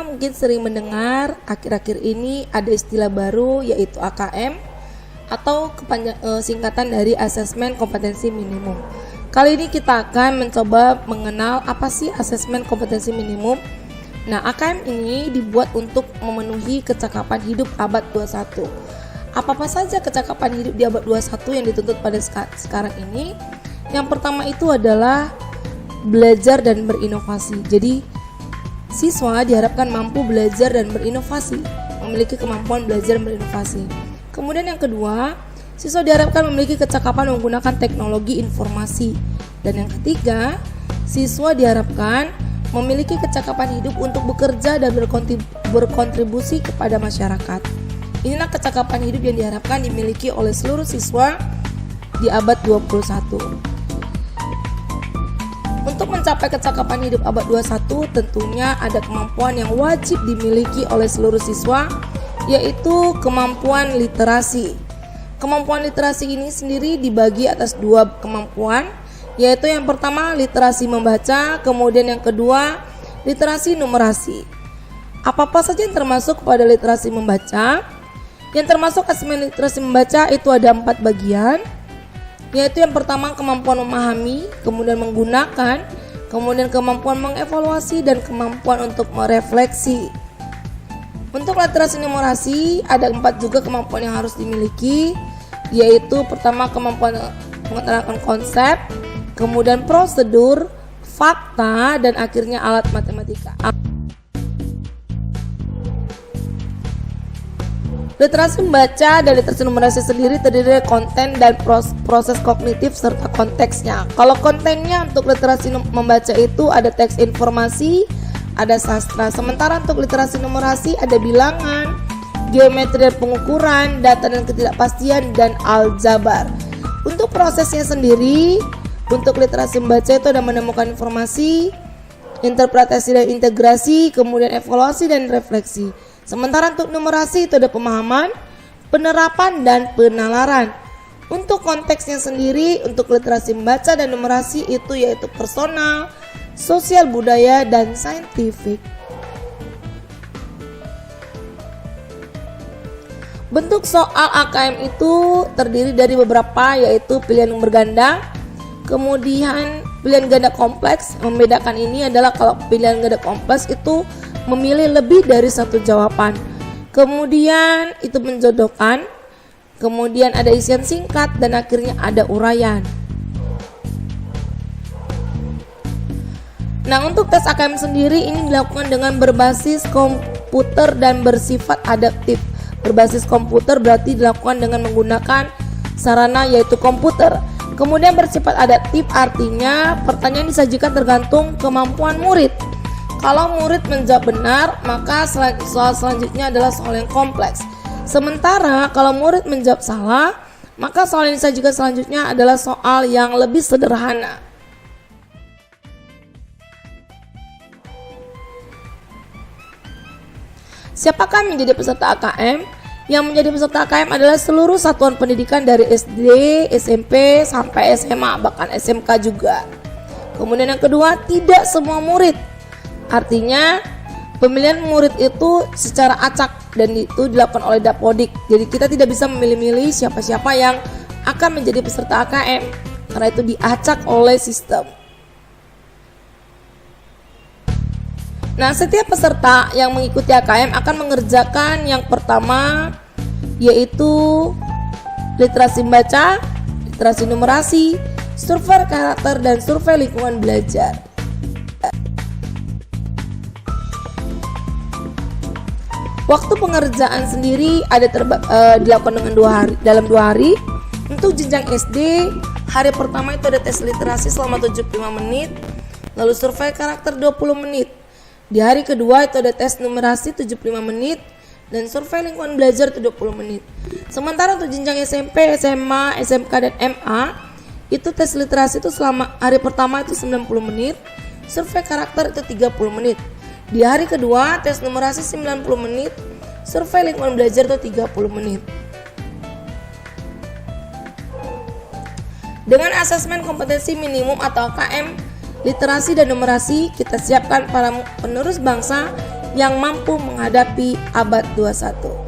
mungkin sering mendengar akhir-akhir ini ada istilah baru yaitu AKM atau singkatan dari Asesmen Kompetensi Minimum. Kali ini kita akan mencoba mengenal apa sih Asesmen Kompetensi Minimum. Nah, AKM ini dibuat untuk memenuhi kecakapan hidup abad 21. Apa saja kecakapan hidup di abad 21 yang dituntut pada sekarang ini? Yang pertama itu adalah belajar dan berinovasi. Jadi siswa diharapkan mampu belajar dan berinovasi, memiliki kemampuan belajar dan berinovasi. Kemudian yang kedua, siswa diharapkan memiliki kecakapan menggunakan teknologi informasi. Dan yang ketiga, siswa diharapkan memiliki kecakapan hidup untuk bekerja dan berkontribusi kepada masyarakat. Inilah kecakapan hidup yang diharapkan dimiliki oleh seluruh siswa di abad 21. Untuk mencapai kecakapan hidup abad 21 tentunya ada kemampuan yang wajib dimiliki oleh seluruh siswa, yaitu kemampuan literasi. Kemampuan literasi ini sendiri dibagi atas dua kemampuan, yaitu yang pertama literasi membaca, kemudian yang kedua literasi numerasi. Apa saja yang termasuk pada literasi membaca? Yang termasuk asesmen literasi membaca itu ada 4 bagian, yaitu yang pertama kemampuan memahami, kemudian menggunakan, kemudian kemampuan mengevaluasi, dan kemampuan untuk merefleksi. Untuk literasi numerasi ada 4 juga kemampuan yang harus dimiliki, yaitu pertama kemampuan menerangkan konsep, kemudian prosedur, fakta, dan akhirnya alat matematika. Literasi membaca dan literasi numerasi sendiri terdiri dari konten dan proses kognitif serta konteksnya. Kalau kontennya untuk literasi membaca itu ada teks informasi, ada sastra. Sementara untuk literasi numerasi ada bilangan, geometri dan pengukuran, data dan ketidakpastian, dan aljabar. Untuk prosesnya sendiri, untuk literasi membaca itu ada menemukan informasi, interpretasi dan integrasi, kemudian evaluasi dan refleksi. Sementara untuk numerasi itu ada pemahaman, penerapan, dan penalaran. Untuk konteksnya sendiri, untuk literasi membaca dan numerasi itu yaitu personal, sosial budaya, dan saintifik. Bentuk soal AKM itu terdiri dari beberapa, yaitu pilihan yang berganda, kemudian pilihan ganda kompleks. Membedakan ini adalah kalau pilihan ganda kompleks itu memilih lebih dari satu jawaban. Kemudian itu menjodohkan, kemudian ada isian singkat, dan akhirnya ada uraian. Nah, untuk tes AKM sendiri ini dilakukan dengan berbasis komputer dan bersifat adaptif. Berbasis komputer berarti dilakukan dengan menggunakan sarana yaitu komputer. Kemudian bersifat adaptif artinya pertanyaan disajikan tergantung kemampuan murid. Kalau murid menjawab benar, maka soal selanjutnya adalah soal yang kompleks. Sementara kalau murid menjawab salah, maka soal yang disajikan selanjutnya adalah soal yang lebih sederhana. Siapakah menjadi peserta AKM? Yang menjadi peserta AKM adalah seluruh satuan pendidikan dari SD, SMP, sampai SMA, bahkan SMK juga. Kemudian yang kedua, tidak semua murid. Artinya pemilihan murid itu secara acak dan itu dilakukan oleh Dapodik. Jadi kita tidak bisa memilih-milih siapa-siapa yang akan menjadi peserta AKM karena itu diacak oleh sistem. Nah, setiap peserta yang mengikuti AKM akan mengerjakan yang pertama yaitu literasi membaca, literasi numerasi, survei karakter, dan survei lingkungan belajar. Waktu pengerjaan sendiri ada dilakukan dengan dalam 2 hari. Untuk jenjang SD, hari pertama itu ada tes literasi selama 75 menit, lalu survei karakter 20 menit. Di hari kedua itu ada tes numerasi 75 menit dan survei lingkungan belajar 20 menit. Sementara untuk jenjang SMP, SMA, SMK, dan MA, itu tes literasi itu selama hari pertama itu 90 menit, survei karakter itu 30 menit. Di hari kedua, tes numerasi 90 menit, survei lingkungan belajar itu 30 menit. Dengan asesmen kompetensi minimum atau KM, literasi dan numerasi, kita siapkan para penerus bangsa yang mampu menghadapi abad 21.